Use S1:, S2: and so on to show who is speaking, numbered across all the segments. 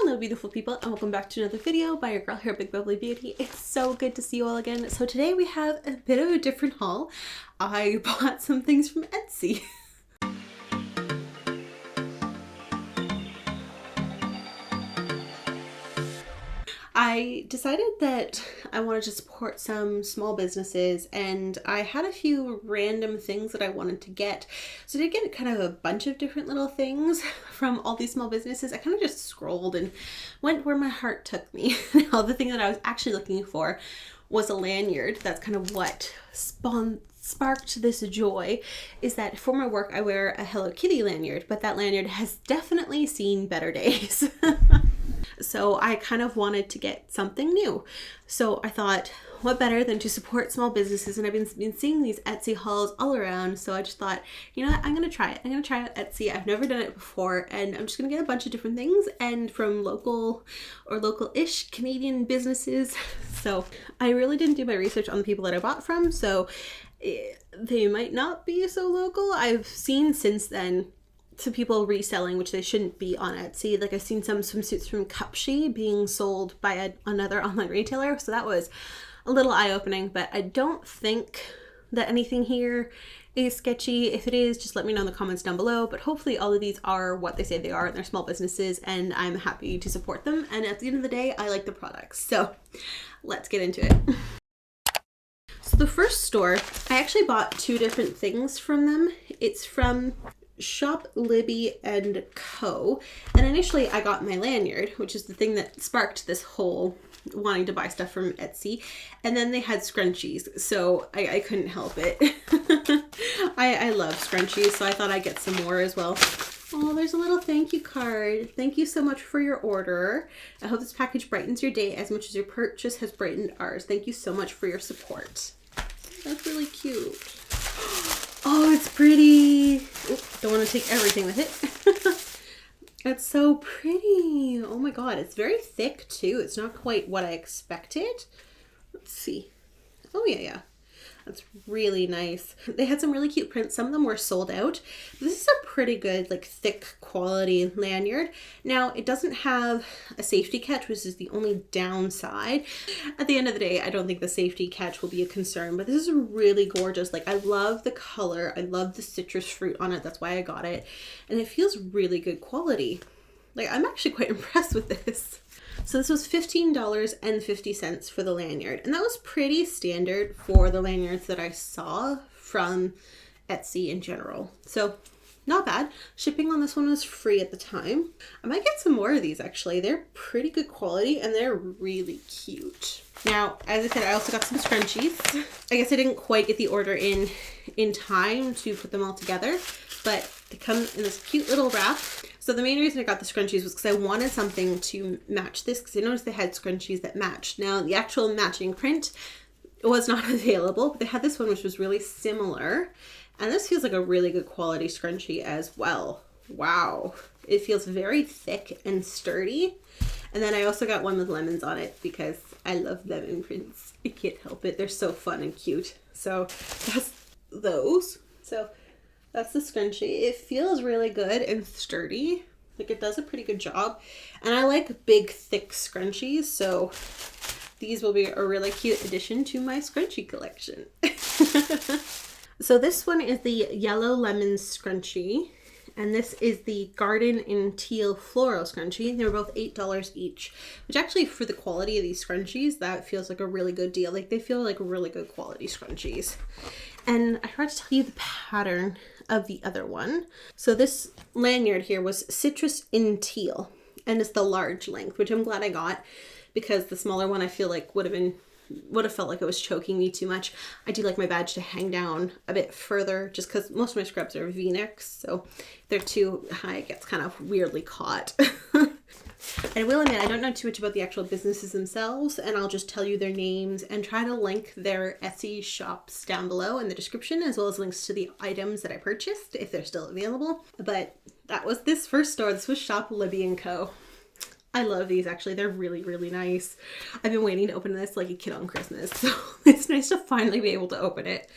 S1: Hello beautiful people, and welcome back to another video by your girl here, Big Bubbly Beauty. It's so good to see you all again. So today we have a bit of a different haul. I bought some things from Etsy. I decided that I wanted to support some small businesses, and I had a few random things that I wanted to get. So I did get kind of a bunch of different little things from all these small businesses. I kind of just scrolled and went where my heart took me. Now, the thing that I was actually looking for was a lanyard. That's kind of what sparked this joy, is that for my work I wear a Hello Kitty lanyard, but that lanyard has definitely seen better days. So I kind of wanted to get something new. So I thought, what better than to support small businesses? And I've been seeing these Etsy hauls all around. So I just thought, you know what, I'm going to try it. I'm going to try out Etsy. I've never done it before, and I'm just going to get a bunch of different things, and from local or local-ish Canadian businesses. So I really didn't do my research on the people that I bought from. So they might not be so local. I've seen since then some people reselling, which they shouldn't be on Etsy. Like, I've seen some swimsuits from Cupshe being sold by another online retailer. So that was a little eye-opening, but I don't think that anything here is sketchy. If it is, just let me know in the comments down below. But hopefully all of these are what they say they are, and they're small businesses, and I'm happy to support them. And at the end of the day, I like the products. So let's get into it. So the first store, I actually bought two different things from them. It's from ShopLibbyandCo, and initially I got my lanyard, which is the thing that sparked this whole wanting to buy stuff from Etsy, and then they had scrunchies, so I couldn't help it. I love scrunchies, so I thought I'd get some more as well. Oh, there's a little thank you card. Thank you so much for your order. I hope this package brightens your day as much as your purchase has brightened ours. Thank you so much for your support. That's really cute. Oh, it's pretty. Oops, don't want to take everything with it. It's so pretty. Oh my god, it's very thick too. It's not quite what I expected. Let's see. Oh yeah. That's really nice. They had some really cute prints. Some of them were sold out. This is a pretty good, like, thick quality lanyard. Now, it doesn't have a safety catch, which is the only downside. At the end of the day, I don't think the safety catch will be a concern, but this is really gorgeous. Like, I love the color. I love the citrus fruit on it. That's why I got it. And it feels really good quality. Like, I'm actually quite impressed with this. So this was $15.50 for the lanyard, and that was pretty standard for the lanyards that I saw from Etsy in general. So not bad. Shipping on this one was free at the time. I might get some more of these actually. They're pretty good quality and they're really cute. Now, as I said, I also got some scrunchies. I guess I didn't quite get the order in time to put them all together, but they come in this cute little wrap. So the main reason I got the scrunchies was because I wanted something to match this, because I noticed they had scrunchies that matched. Now, the actual matching print was not available, but they had this one which was really similar. And this feels like a really good quality scrunchie as well. Wow. It feels very thick and sturdy. And then I also got one with lemons on it because I love lemon prints. I can't help it. They're so fun and cute. So that's those. So that's the scrunchie. It feels really good and sturdy. Like, it does a pretty good job. And I like big, thick scrunchies, so these will be a really cute addition to my scrunchie collection. So this one is the yellow lemon scrunchie, and this is the garden in teal floral scrunchie. They were both $8 each, which actually, for the quality of these scrunchies, that feels like a really good deal. Like, they feel like really good quality scrunchies. And I forgot to tell you the pattern of the other one. So this lanyard here was citrus in teal, and it's the large length, which I'm glad I got, because the smaller one I feel like would have felt like it was choking me too much. I do like my badge to hang down a bit further, just because most of my scrubs are V-necks, so if they're too high, it gets kind of weirdly caught. I will admit, I don't know too much about the actual businesses themselves, and I'll just tell you their names and try to link their Etsy shops down below in the description, as well as links to the items that I purchased if they're still available. But that was this first store. This was ShopLibbyandCo. I love these, actually. They're really, really nice. I've been waiting to open this like a kid on Christmas, so it's nice to finally be able to open it.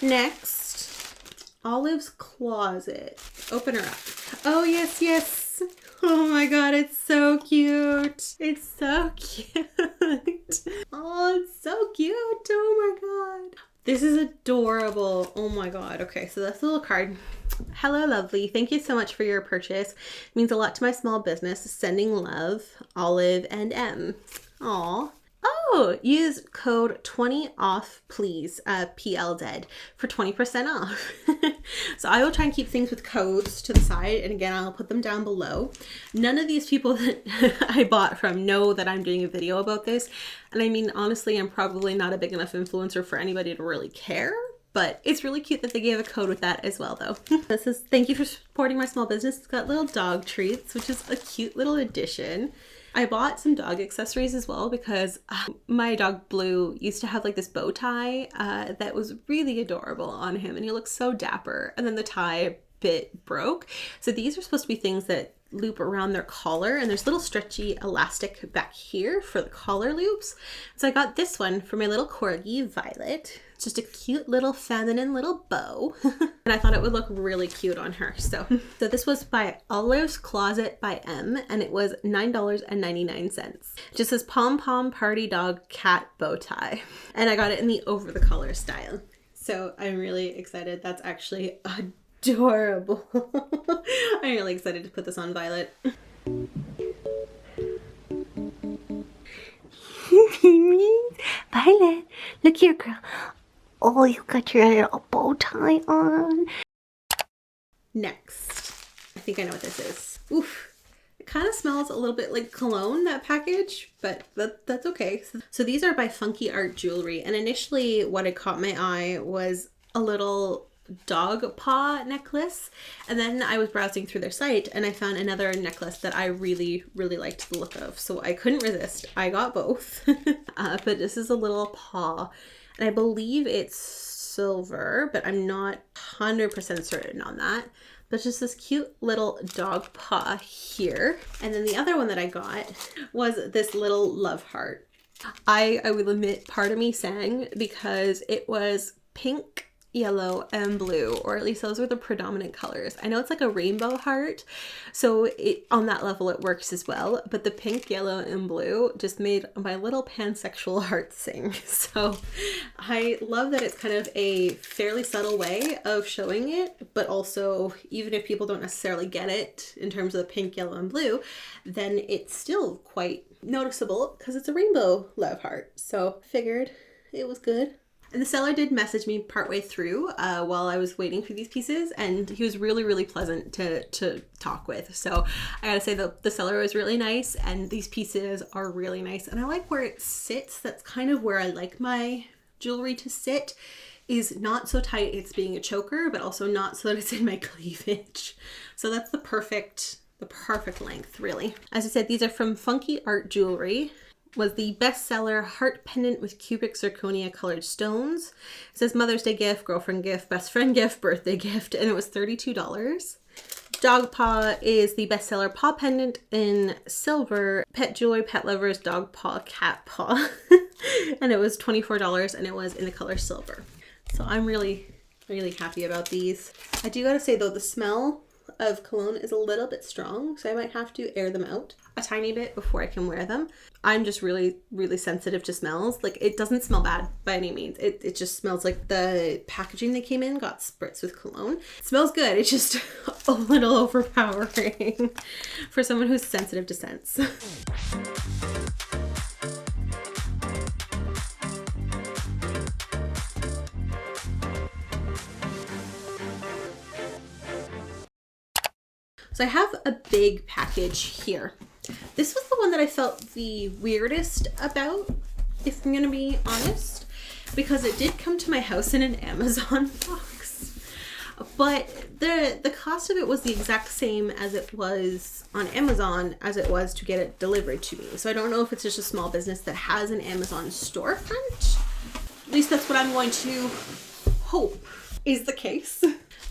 S1: Next, Olive's Closet. Open her up. Oh, yes, yes. Oh my god, it's so cute. It's so cute. Oh, it's so cute. Oh my god. This is adorable. Oh my god. Okay, so that's a little card. Hello, lovely. Thank you so much for your purchase. It means a lot to my small business. Sending love, Olive and M. Aw. Oh, use code 20OFF, please, PLDED, for 20% off. So I will try and keep things with codes to the side, and again, I'll put them down below. None of these people that I bought from know that I'm doing a video about this, and I mean, honestly, I'm probably not a big enough influencer for anybody to really care, but it's really cute that they gave a code with that as well, though. This is, thank you for supporting my small business. It's got little dog treats, which is a cute little addition. I bought some dog accessories as well because my dog Blue used to have like this bow tie that was really adorable on him, and he looks so dapper, and then the tie bit broke. So these are supposed to be things that loop around their collar, and there's little stretchy elastic back here for the collar loops. So I got this one for my little corgi Violet. It's just a cute little feminine little bow. And I thought it would look really cute on her. So this was by OlivesclosetbyEm, and it was $9.99. It just says Pom Pom Party Dog Cat Bow Tie. And I got it in the over the collar style. So I'm really excited. That's actually adorable. I'm really excited to put this on Violet.
S2: Violet, look here, girl. Oh, you got your little bow tie on.
S1: Next, I think I know what this is. Oof. It kind of smells a little bit like cologne, that package, but that's okay. So these are by FunkyArtJewelry, and initially what had caught my eye was a little dog paw necklace, and then I was browsing through their site and I found another necklace that I really liked the look of, so I couldn't resist. I got both. But this is a little paw, and I believe it's silver, but I'm not 100% certain on that. But just this cute little dog paw here. And then the other one that I got was this little love heart. I will admit, part of me sang because it was pink, yellow, and blue, or at least those were the predominant colors. I know it's like a rainbow heart, so on that level it works as well, but the pink, yellow, and blue just made my little pansexual heart sing. So I love that it's kind of a fairly subtle way of showing it, but also even if people don't necessarily get it in terms of the pink, yellow, and blue, then it's still quite noticeable because it's a rainbow love heart. So I figured it was good. And the seller did message me partway through while I was waiting for these pieces, and he was really pleasant to talk with. So I gotta say the seller was really nice, and these pieces are really nice. And I like where it sits. That's kind of where I like my jewelry to sit, is not so tight it's being a choker, but also not so that it's in my cleavage. So that's the perfect length, really. As I said, these are from FunkyArtJewelry. Was the bestseller heart pendant with cubic zirconia colored stones. It says Mother's Day gift, girlfriend gift, best friend gift, birthday gift, and it was $32. Dog paw is the bestseller paw pendant in silver, pet jewelry, pet lovers, dog paw, cat paw. And it was $24, and it was in the color silver. So I'm really happy about these. I do gotta say though, the smell of cologne is a little bit strong, so I might have to air them out a tiny bit before I can wear them. I'm just really sensitive to smells. Like, it doesn't smell bad by any means. It just smells like the packaging they came in got spritzed with cologne. It smells good. It's just a little overpowering for someone who's sensitive to scents. So I have a big package here. This was the one that I felt the weirdest about, if I'm gonna be honest, because it did come to my house in an Amazon box. But the cost of it was the exact same as it was on Amazon as it was to get it delivered to me. So I don't know if it's just a small business that has an Amazon storefront. At least that's what I'm going to hope is the case.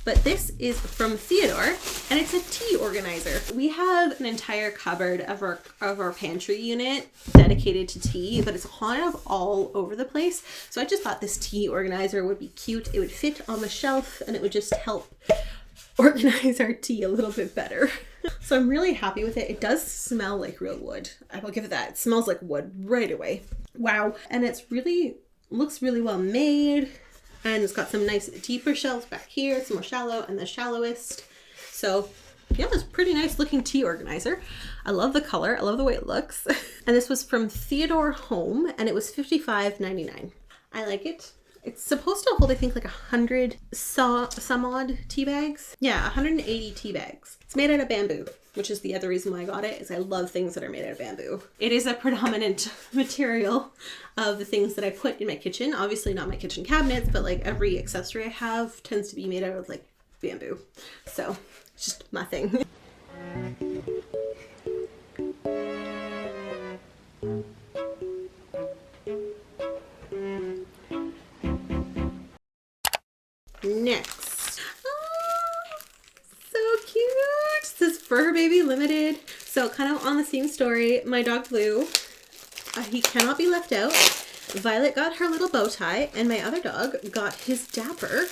S1: but this is from Theodore, and it's a tea organizer. We have an entire cupboard of our pantry unit dedicated to tea, but it's kind of all over the place. So I just thought this tea organizer would be cute. It would fit on the shelf, and it would just help organize our tea a little bit better. So I'm really happy with it. It does smell like real wood. I will give it that. It smells like wood right away. Wow. And it's really, looks really well made. And it's got some nice deeper shelves back here, some more shallow and the shallowest. So yeah, it's a pretty nice looking tea organizer. I love the color. I love the way it looks. And this was from Theodorehome, and it was $55.99. I like it. It's supposed to hold, I think, like 100 some odd tea bags. Yeah, 180 tea bags. It's made out of bamboo, which is the other reason why I got it, is I love things that are made out of bamboo. It is a predominant material of the things that I put in my kitchen. Obviously not my kitchen cabinets, but like every accessory I have tends to be made out of like bamboo. So it's just my thing. Next. Oh, so cute. This is FurBabyLtd. So kind of on the same story, my dog Blue, he cannot be left out. Violet got her little bow tie, and my other dog got his dapper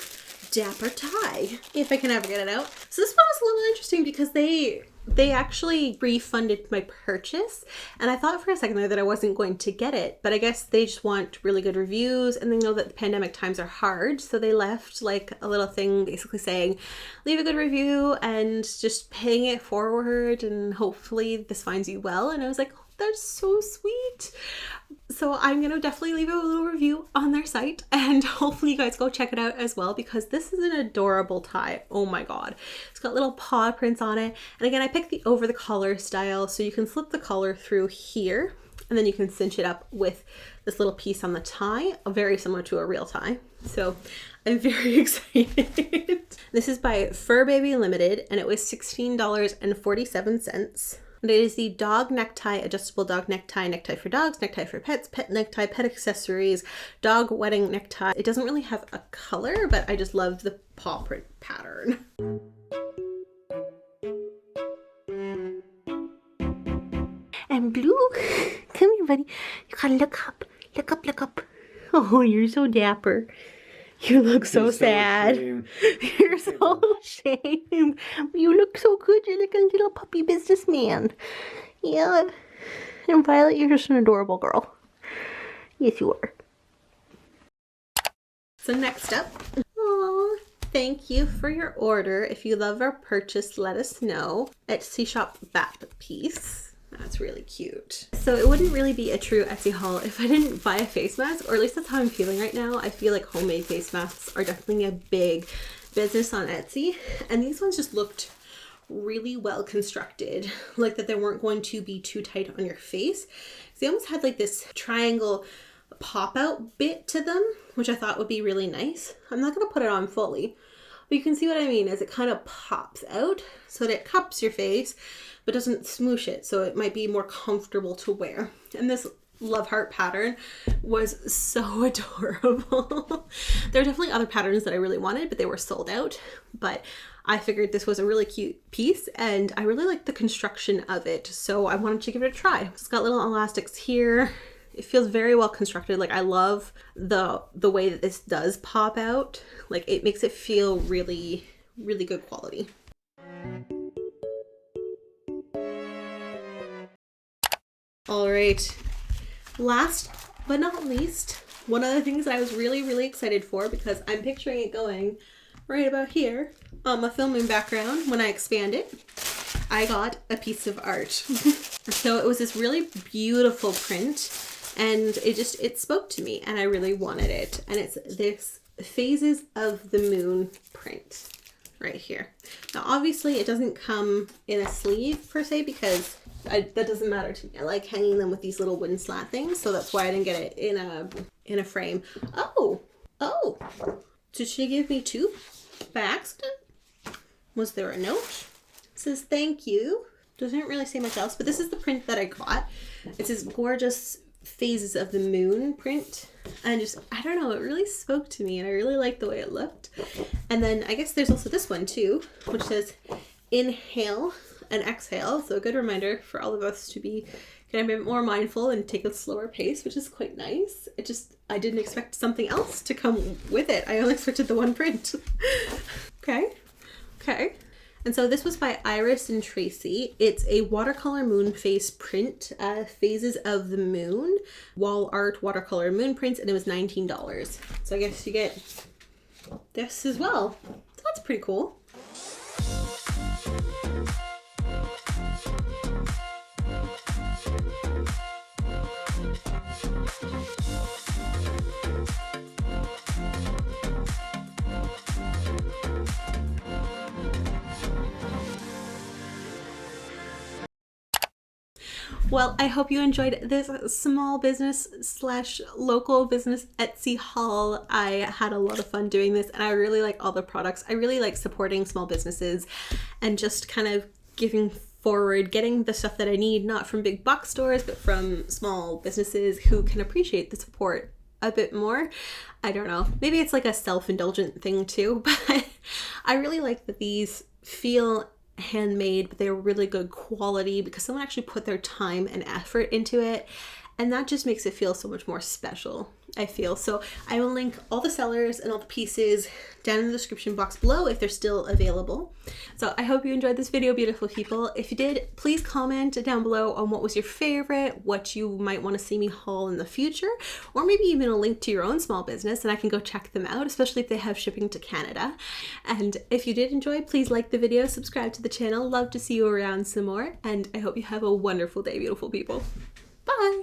S1: tie, if I can ever get it out. So this one was a little interesting because they actually refunded my purchase, and I thought for a second there that I wasn't going to get it, but I guess they just want really good reviews, and they know that the pandemic times are hard, so they left like a little thing basically saying leave a good review and just paying it forward, and hopefully this finds you well. And I was like, oh, that's so sweet. So I'm gonna definitely leave a little review on their site, and hopefully you guys go check it out as well, because this is an adorable tie. Oh my god, it's got little paw prints on it. And again, I picked the over the collar style, so you can slip the collar through here, and then you can cinch it up with this little piece on the tie, very similar to a real tie. So I'm very excited. This is by FurBabyLtd, and it was $16.47. And it is the dog necktie, adjustable dog necktie, necktie for dogs, necktie for pets, pet necktie, pet accessories, dog wedding necktie. It doesn't really have a color, but I just love the paw print pattern.
S2: And Blue, come here, buddy. You gotta look up. Look up, look up. Oh, you're so dapper. You look so sad. You're so ashamed. You look so good. You're like a little puppy businessman. Yeah. And Violet, you're just an adorable girl. Yes, you are.
S1: So next up, aww, thank you for your order. If you love our purchase, let us know. Etsy shop BapPiece. That's really cute. So it wouldn't really be a true Etsy haul if I didn't buy a face mask, or at least that's how I'm feeling right now. I feel like homemade face masks are definitely a big business on Etsy, and these ones just looked really well constructed, like that they weren't going to be too tight on your face. They almost had like this triangle pop out bit to them, which I thought would be really nice. I'm not going to put it on fully, but you can see what I mean, as it kind of pops out so that it cups your face but doesn't smoosh it, so it might be more comfortable to wear. And this love heart pattern was so adorable. There are definitely other patterns that I really wanted, but they were sold out. But I figured this was a really cute piece, and I really liked the construction of it, so I wanted to give it a try. It's got little elastics here. It feels very well constructed. Like, I love the way that this does pop out. Like, it makes it feel really, really good quality. All right, last but not least, one of the things that I was really, really excited for, because I'm picturing it going right about here on my filming background when I expand it, I got a piece of art. So it was this really beautiful print, and it spoke to me, and I really wanted it. And it's this Phases of the Moon print right here. Now obviously it doesn't come in a sleeve per se, because that doesn't matter to me. I like hanging them with these little wooden slat things, so that's why I didn't get it in a frame. Oh, did she give me two by accident? Was there a note? It says thank you. Doesn't really say much else, but this is the print that I got. It's this gorgeous Phases of the Moon print, and just, I don't know, it really spoke to me and I really liked the way it looked. And then I guess there's also this one too, which says inhale and exhale, so a good reminder for all of us to be kind of a bit more mindful and take a slower pace, which is quite nice. I didn't expect something else to come with it. I only expected the one print. Okay. And so this was by IrisandTracy. It's a watercolor moon face print, Phases of the Moon, wall art watercolor moon prints, and it was $19. So I guess you get this as well. So that's pretty cool. Well, I hope you enjoyed this small business / local business Etsy haul. I had a lot of fun doing this and I really like all the products. I really like supporting small businesses and just kind of giving forward, getting the stuff that I need, not from big box stores, but from small businesses who can appreciate the support a bit more. I don't know, maybe it's like a self-indulgent thing too, but I really like that these feel handmade, but they're really good quality because someone actually put their time and effort into it, and that just makes it feel so much more special, I feel. So I will link all the sellers and all the pieces down in the description box below if they're still available. So I hope you enjoyed this video, beautiful people. If you did, please comment down below on what was your favorite, what you might want to see me haul in the future, or maybe even a link to your own small business and I can go check them out, especially if they have shipping to Canada. And if you did enjoy, please like the video, subscribe to the channel. Love to see you around some more, and I hope you have a wonderful day, beautiful people. Bye!